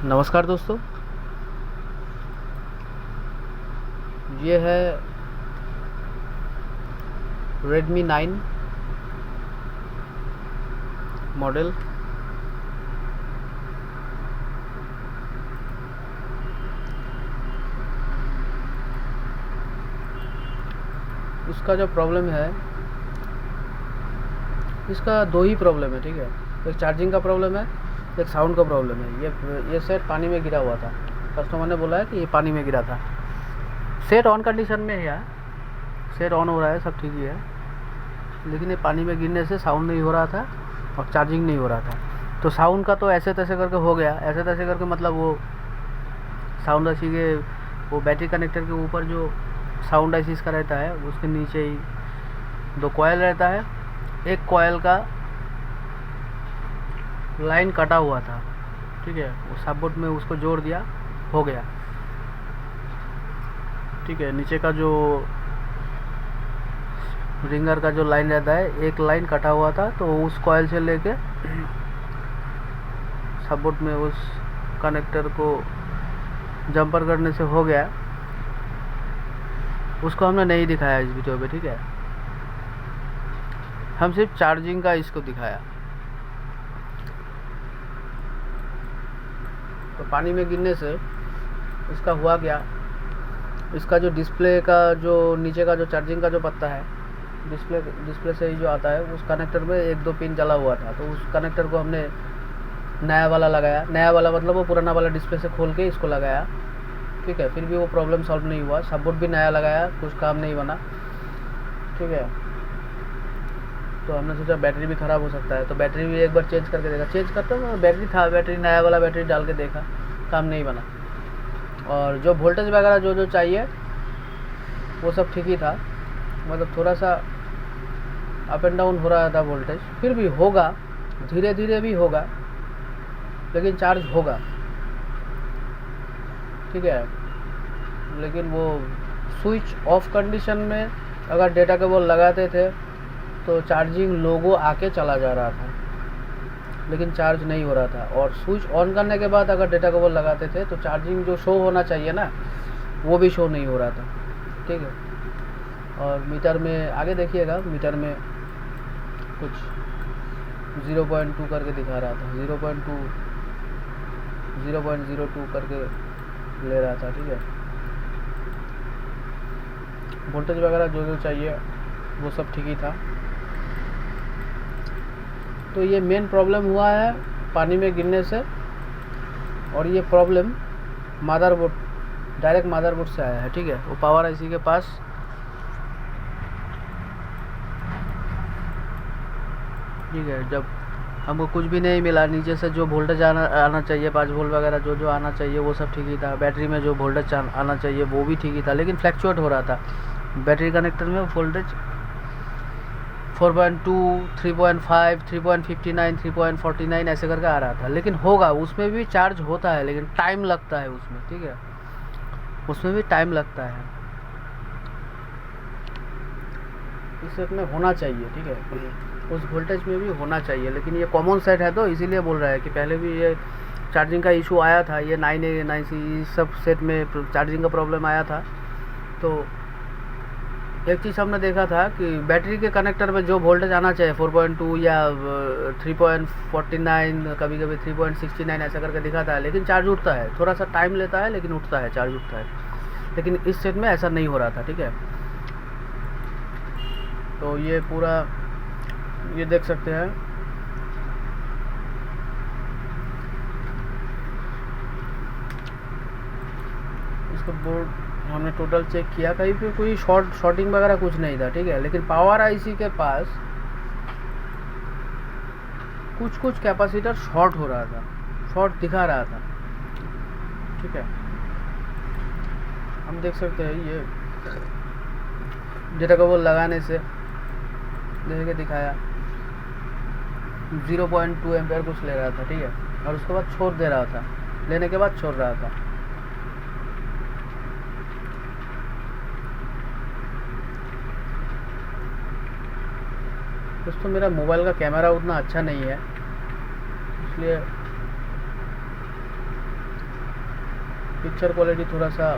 नमस्कार दोस्तों, ये है Redmi 9 मॉडल। इसका जो प्रॉब्लम है, इसका दो ही प्रॉब्लम है, ठीक है। एक चार्जिंग का प्रॉब्लम है, एक साउंड का प्रॉब्लम है। ये सेट पानी में गिरा हुआ था। कस्टमर ने बोला है कि ये पानी में गिरा था। सेट ऑन कंडीशन में है, सेट ऑन हो रहा है, सब ठीक ही है, लेकिन ये पानी में गिरने से साउंड नहीं हो रहा था और चार्जिंग नहीं हो रहा था। तो साउंड का तो ऐसे तैसे करके हो गया। ऐसे तैसे करके मतलब वो साउंड आईसी के वो बैटरी कनेक्टर के ऊपर जो साउंड आईसी का रहता है, उसके नीचे ही दो कॉयल रहता है। एक कॉयल का लाइन कटा हुआ था, ठीक है। वो सबबोर्ड में उसको जोड़ दिया, हो गया, ठीक है। नीचे का जो रिंगर का जो लाइन रहता है, एक लाइन कटा हुआ था, तो उस कॉयल से लेके सबबोर्ड में उस कनेक्टर को जंपर करने से हो गया। उसको हमने नहीं दिखाया इस वीडियो पे, ठीक है। हम सिर्फ चार्जिंग का इसको दिखाया। तो पानी में गिरने से इसका हुआ क्या, इसका जो डिस्प्ले का जो नीचे का जो चार्जिंग का जो पत्ता है, डिस्प्ले से ही जो आता है, उस कनेक्टर में एक दो पिन जला हुआ था। तो उस कनेक्टर को हमने नया वाला लगाया। नया वाला मतलब वो पुराना वाला डिस्प्ले से खोल के इसको लगाया, ठीक है। फिर भी वो प्रॉब्लम सॉल्व नहीं हुआ। सबबोर्ड भी नया लगाया, कुछ काम नहीं बना, ठीक है। तो हमने सोचा बैटरी भी ख़राब हो सकता है, तो बैटरी भी एक बार चेंज करके देखा। चेंज करता हूँ, बैटरी था, बैटरी नया वाला बैटरी डाल के देखा, काम नहीं बना। और जो वोल्टेज वगैरह जो चाहिए वो सब ठीक ही था, मतलब थोड़ा सा अप एंड डाउन हो रहा था वोल्टेज। फिर भी होगा, धीरे धीरे भी होगा, लेकिन चार्ज होगा, ठीक है। लेकिन वो स्विच ऑफ कंडीशन में अगर डेटा केबल लगाते थे तो चार्जिंग लोगो आके चला जा रहा था, लेकिन चार्ज नहीं हो रहा था। और स्विच ऑन करने के बाद अगर डेटा केबल लगाते थे तो चार्जिंग जो शो होना चाहिए ना, वो भी शो नहीं हो रहा था, ठीक है। और मीटर में आगे देखिएगा, मीटर में कुछ 0.2 करके दिखा रहा था, 0.02 करके ले रहा था, ठीक है। वोल्टेज वगैरह जो चाहिए वो सब ठीक ही था। तो ये मेन प्रॉब्लम हुआ है पानी में गिरने से। और ये प्रॉब्लम मदरबोर्ड, डायरेक्ट मदरबोर्ड से आया है, ठीक है। वो पावर आईसी के पास ठीक है, जब हमको कुछ भी नहीं मिला, नीचे से जो वोल्टेज आना चाहिए 5 वोल्ट वगैरह जो आना चाहिए वो सब ठीक ही था। बैटरी में जो वोल्टेज आना चाहिए वो भी ठीक ही था, लेकिन फ्लैक्चुएट हो रहा था। बैटरी कनेक्टर में वोल्टेज 4.2, 3.5, 3.59, 3.49 ऐसे करके आ रहा था। लेकिन होगा, उसमें भी चार्ज होता है, लेकिन टाइम लगता है उसमें, ठीक है। उसमें भी टाइम लगता है। इस सेट में होना चाहिए, ठीक है, उस वोल्टेज में भी होना चाहिए। लेकिन ये कॉमन सेट है, तो इसीलिए बोल रहा है कि पहले भी ये चार्जिंग का इशू आया था। ये 9A 9C सब सेट में चार्जिंग का प्रॉब्लम आया था। तो एक चीज़ हमने देखा था कि बैटरी के कनेक्टर में जो वोल्टेज आना चाहिए 4.2 या 3.49, कभी कभी 3.69 ऐसा करके दिखाता है, लेकिन चार्ज उठता है। थोड़ा सा टाइम लेता है, लेकिन उठता है, चार्ज उठता है। लेकिन इस सेट में ऐसा नहीं हो रहा था, ठीक है। तो ये पूरा ये देख सकते हैं, इसका बोर्ड हमने टोटल चेक किया, कहीं पे कोई शॉर्टिंग वगैरह कुछ नहीं था, ठीक है। लेकिन पावर आईसी के पास कुछ कैपेसिटर शॉर्ट हो रहा था, शॉर्ट दिखा रहा था, ठीक है। हम देख सकते हैं, ये डेटा केबल लगाने से देख के दिखाया 0.2 एम्पेयर कुछ ले रहा था, ठीक है। और उसके बाद छोड़ दे रहा था, लेने के बाद छोड़ रहा था। दोस्तों, मेरा मोबाइल का कैमरा उतना अच्छा नहीं है, इसलिए पिक्चर क्वालिटी थोड़ा सा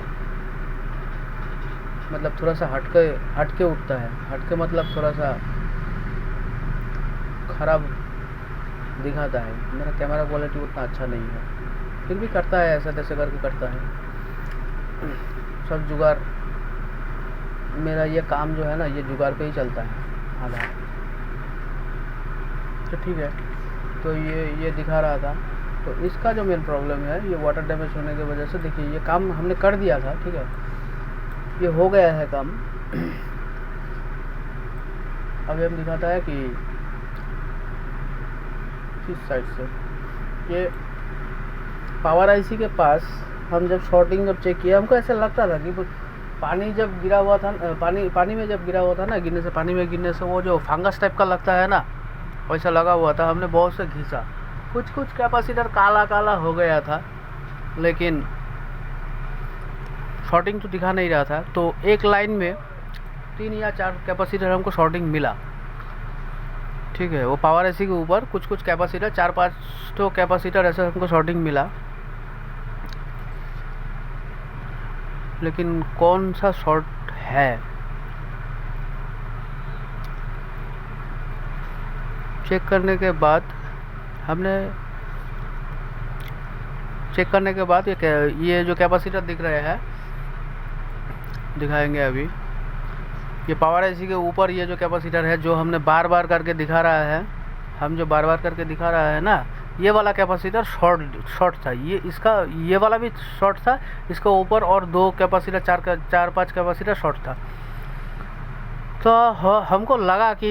मतलब थोड़ा सा हटके उठता है। हटके मतलब थोड़ा सा ख़राब दिखाता है। मेरा कैमरा क्वालिटी उतना अच्छा नहीं है, फिर भी करता है, ऐसा तैसे करके करता है। सब जुगाड़, मेरा ये काम जो है ना, ये जुगाड़ पे ही चलता है आधा। तो ठीक है, तो ये दिखा रहा था। तो इसका जो मेन प्रॉब्लम है, ये वाटर डैमेज होने की वजह से, देखिए ये काम हमने कर दिया था, ठीक है, ये हो गया है काम। अभी हम दिखाता है कि किस साइड से ये पावर आईसी के पास हम जब शॉर्टिंग जब चेक किया, हमको ऐसा लगता था कि पानी जब गिरा हुआ था, पानी में जब गिरा हुआ था ना, पानी में गिरने से वो जो फंगस टाइप का लगता है ना, वैसा लगा हुआ था। हमने बहुत से घिसा, कुछ कैपेसिटर काला काला हो गया था, लेकिन शॉर्टिंग तो दिखा नहीं रहा था। तो एक लाइन में 3 या 4 कैपेसिटर हमको शॉर्टिंग मिला, ठीक है। वो पावर एसी के ऊपर कुछ कैपेसिटर, 4-5 तो कैपेसिटर ऐसे हमको शॉर्टिंग मिला, लेकिन कौन सा शॉर्ट है चेक करने के बाद ये जो कैपेसिटर दिख रहे हैं, दिखाएंगे अभी। ये पावर एसी के ऊपर ये जो कैपेसिटर है, जो हमने बार बार करके दिखा रहा है, ना, ये वाला कैपेसिटर शॉर्ट था। ये वाला भी शॉर्ट था, इसका ऊपर और 2 कैपेसिटर, 4-5 कैपेसिटर शॉर्ट था। तो हमको लगा कि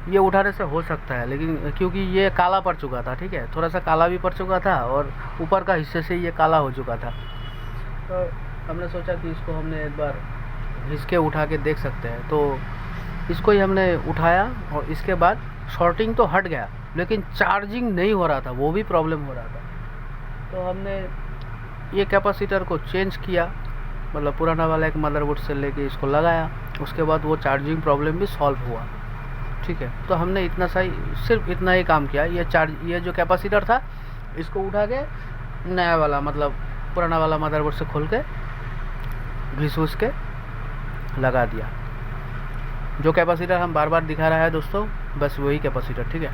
ये उठाने से हो सकता है, लेकिन क्योंकि ये काला पड़ चुका था, ठीक है, थोड़ा सा काला भी पड़ चुका था और ऊपर का हिस्से से ये काला हो चुका था। तो हमने सोचा कि इसको हमने एक बार घिसके उठा के देख सकते हैं। तो इसको ही हमने उठाया और इसके बाद शॉर्टिंग तो हट गया, लेकिन चार्जिंग नहीं हो रहा था, वो भी प्रॉब्लम हो रहा था। तो हमने ये कैपेसिटर को चेंज किया, मतलब पुराना वाला एक मदरबोर्ड से लेके इसको लगाया। उसके बाद वो चार्जिंग प्रॉब्लम भी सॉल्व हुआ, ठीक है। तो हमने सिर्फ इतना ही काम किया। ये जो कैपेसिटर था, इसको उठा के नया वाला, मतलब पुराना वाला मदरबोर्ड से खोल के घिस के लगा दिया। जो कैपेसिटर हम बार बार दिखा रहा है दोस्तों, बस वही कैपेसिटर, ठीक है।